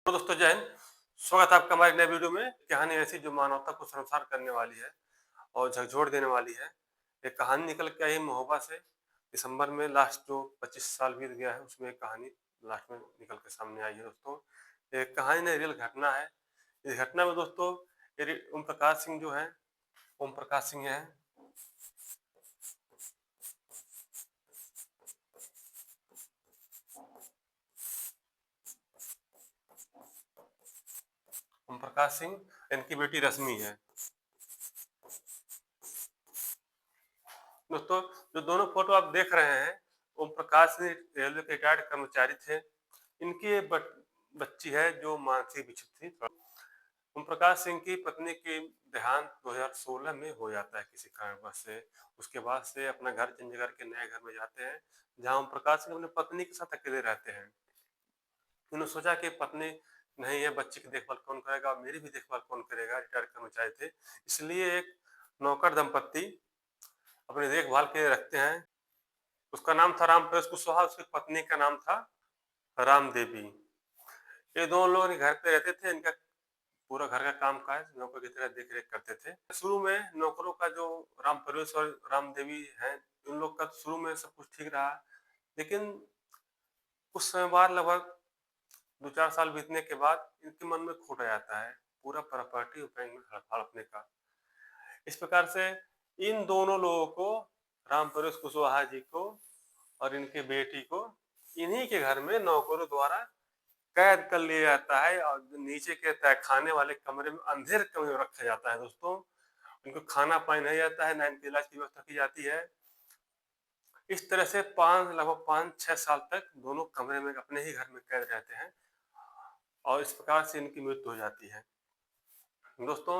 तो दोस्तों जय हिंद। स्वागत है आपका हमारे नए वीडियो में। कहानी ऐसी जो मानवता को शर्मसार करने वाली है और झकझोर देने वाली है। ये कहानी निकल के आई महोबा से। दिसंबर में लास्ट जो 25 साल बीत गया है उसमें एक कहानी लास्ट में निकल के सामने आई है दोस्तों। ये कहानी नहीं, रियल घटना है। इस घटना में दोस्तों ओम प्रकाश सिंह जो है, ओम प्रकाश सिंह है। ओम प्रकाश सिंह, इनकी बेटी रश्मि है। दोस्तों जो दोनों फोटो आप देख रहे हैं, ओम प्रकाश सिंह रेलवे के रिटायर्ड कर्मचारी थे। इनकी एक बच्ची है जो मानसिक विक्षिप्त थी। ओम प्रकाश सिंह की पत्नी की देहांत 2016 में हो जाता है किसी कारणवश से। उसके बाद से अपना घर चेंज करके नए घर में जाते हैं, जहां ओम प्रकाश सिंह अपनी पत्नी के साथ अकेले रहते हैं। उन्होंने सोचा कि पत्नी नहीं है, बच्ची की देखभाल कौन करेगा और मेरी भी देखभाल कौन करेगा, रिटायर्ड कर्मचारी थे। इसलिए एक नौकर दंपत्ति अपनी देखभाल के लिए रखते हैं। उसका नाम था रामप्रवेश कुशवाहा, उसकी पत्नी का नाम था राम देवी। ये दोनों लोग घर पे रहते थे। इनका पूरा घर का काम काज नौकर की तरह देख रेख करते थे। शुरू में नौकरों का जो राम प्रवेश और राम देवी है, उन लोग का शुरू में सब कुछ ठीक रहा। लेकिन कुछ समय बाद, लगभग 2-4 साल बीतने के बाद, इनके मन में खोट आ जाता है पूरा प्रॉपर्टी और बैंक में हड़पने का। इस प्रकार से इन दोनों लोगों को, राम प्रवेश कुशवाहा जी को और इनकी बेटी को, इन्हीं के घर में नौकरों द्वारा कैद कर लिया जाता है और नीचे के तहखाने वाले कमरे में, अंधेरे कमरे में रखा जाता है दोस्तों। इनको खाना पानी नहीं जाता है, ना इनके इलाज की व्यवस्था की जाती है। इस तरह से लगभग 5-6 साल तक दोनों कमरे में अपने ही घर में कैद रहते हैं और इस प्रकार से इनकी मृत्यु हो जाती है। दोस्तों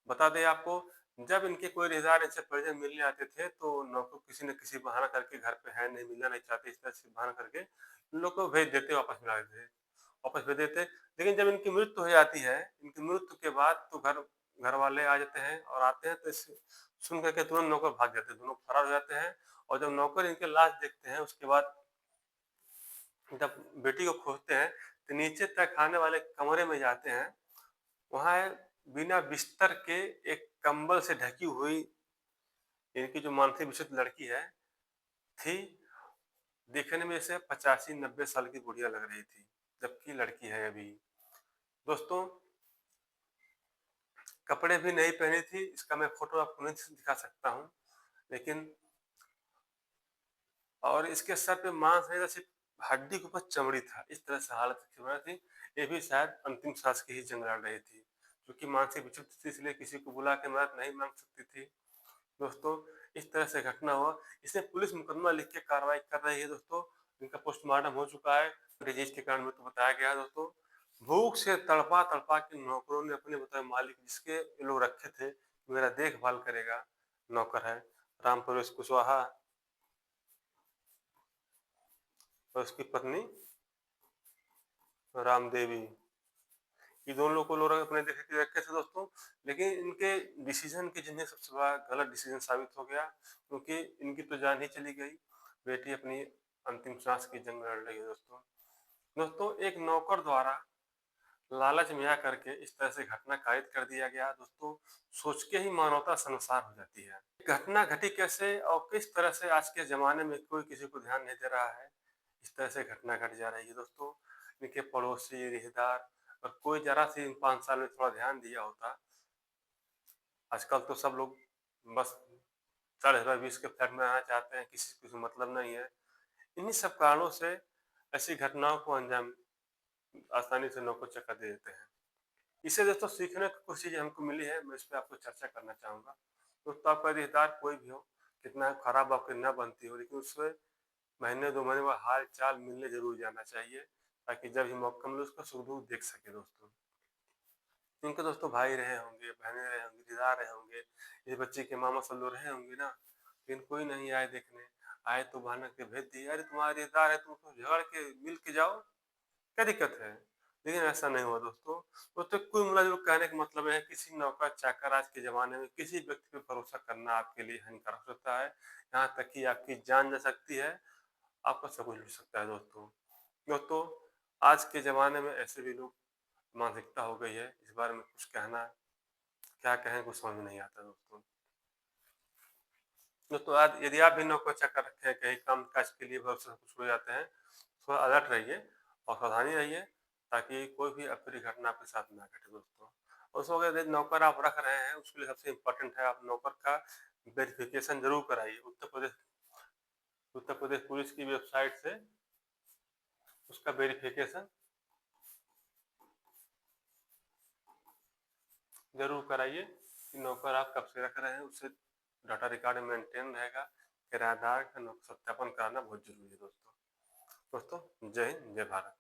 बता दें आपको, जब इनके कोई रिश्तेदार इनसे परिजन मिलने आते थे तो नौकर किसी न किसी बहाना करके घर पे है नहीं, मिलना नहीं चाहते, इस तरह से बहाना करके इन लोग को भेज देते, वापस भेज देते। लेकिन जब इनकी मृत्यु हो जाती है, इनकी मृत्यु के बाद तो घर वाले आ जाते हैं और आते हैं तो इसे सुन करके तुरंत नौकर भाग जाते हैं, दोनों फरार हो जाते हैं। और जब नौकर इनके लाश देखते हैं उसके बाद, जब बेटी को खोजते हैं तो नीचे तहखाने वाले कमरे में जाते हैं। वहाँ बिना बिस्तर के एक कंबल से ढकी हुई इनकी जो मानसिक विकृत लड़की है थी। देखने में इसे 85-90 साल की बुढ़िया लग रही थी, जबकि लड़की है अभी। दोस्तों कपड़े भी नहीं पहनी थी, इसका मैं फोटो आपको नहीं दिखा सकता हूँ, लेकिन और इसके सर पे मांस नहीं था, सिर्फ हड्डी के ऊपर चमड़ी था। इस तरह से हालत थी। ये भी शायद अंतिम सांस की ही जंग लड़ रही थी, क्योंकि मानसिक विक्षिप्त थी, इसलिए किसी को बुला के मदद नहीं मांग सकती थी। दोस्तों इस तरह से घटना हुआ। इसमें पुलिस मुकदमा लिख के कार्रवाई कर रही है दोस्तों। इनका पोस्टमार्टम हो चुका है। डिजीज के कारण मृत्यु बताया गया है दोस्तों। भूख से तड़पा तड़पा के नौकरों ने अपने बताए मालिक, जिसके ये लोग रखे थे मेरा देखभाल करेगा, नौकर है राम प्रवेश कुशवाहा और उसकी पत्नी राम देवी, ये दोनों लोग को लोग अपने देख के रखे थे दोस्तों। लेकिन इनके डिसीजन के जिन्हें सबसे बड़ा गलत डिसीजन साबित हो गया, क्योंकि इनकी तो जान ही चली गई। बेटी अपनी अंतिम सांस की जंग लड़ रही है दोस्तों। दोस्तों एक नौकर द्वारा लालच में आकर के इस तरह से घटना कायद कर दिया गया दोस्तों। सोच के ही मानवता संसार हो जाती है। घटना घटी कैसे और किस तरह से आज के जमाने में कोई किसी को ध्यान नहीं दे रहा है, इस तरह से घटना घट जा रही है दोस्तों। इनके पड़ोसी रिश्तेदार और कोई जरा सी इन 5 साल में थोड़ा ध्यान दिया होता। आजकल तो सब लोग बस 40-20 के फ्लैट में रहना चाहते हैं, किसी से कुछ मतलब नहीं है। इन्हीं सब कारणों से ऐसी घटनाओं को अंजाम आसानी से नौकर चक्कर दे देते हैं। इससे दोस्तों सीखने को कुछ चीज़ें हमको मिली है, मैं इस पे आपको चर्चा करना चाहूँगा। दोस्तों आपका रिश्तेदार कोई भी हो, कितना खराब आपकी ना बनती हो, लेकिन उससे महीने 2 महीने बाद हाल-चाल मिलने ज़रूर जाना चाहिए, ताकि जब भी मौका मिले उसका सुख-दुःख देख सकें दोस्तों। इनके दोस्तों भाई रहे होंगे, बहनें रहे होंगी, रिश्तेदार रहे होंगे, इस बच्चे के मामा सब लोग रहे होंगे ना, लेकिन कोई नहीं आए देखने। आए तो बहाना के भेज दिए, अरे तुम्हारा रिश्तेदार है, तुम उसको झगड़ के मिल के जाओ, क्या दिक्कत है? लेकिन ऐसा नहीं हुआ दोस्तों। दोस्तों कुल मिला जुल कहने का मतलब है, किसी नौकर चाकर आज के ज़माने में किसी व्यक्ति पे भरोसा करना आपके लिए हानिकारक हो सकता है। यहाँ तक कि आपकी जान जा सकती है, आपका सब कुछ लुट सकता है दोस्तों। दोस्तों आज के ज़माने में ऐसे भी लोग मानसिकता हो गई है, इस बारे में कुछ कहना, क्या कहें कुछ समझ में नहीं आता दोस्तों। दोस्तों आज यदि आप भी नौकर चाकर रखे हैं, कहीं काम-काज के लिए बहुत से कुछ हो जाते हैं, थोड़ा अलर्ट रहिए और सावधानी रहिए ताकि कोई भी अप्रिय घटना आपके साथ ना घटे दोस्तों। और उसमें अगर यदि नौकर आप रख रहे हैं, उसके लिए सबसे इम्पोर्टेंट है आप नौकर का वेरिफिकेशन ज़रूर कराइए। उत्तर प्रदेश पुलिस की वेबसाइट से उसका वेरिफिकेशन ज़रूर कराइए कि नौकर आप कब से रख रहे हैं, उससे डाटा रिकॉर्ड मेंटेन रहेगा। किराएदार का सत्यापन कराना बहुत ज़रूरी है दोस्तों। दोस्तों जय हिंद, जय भारत।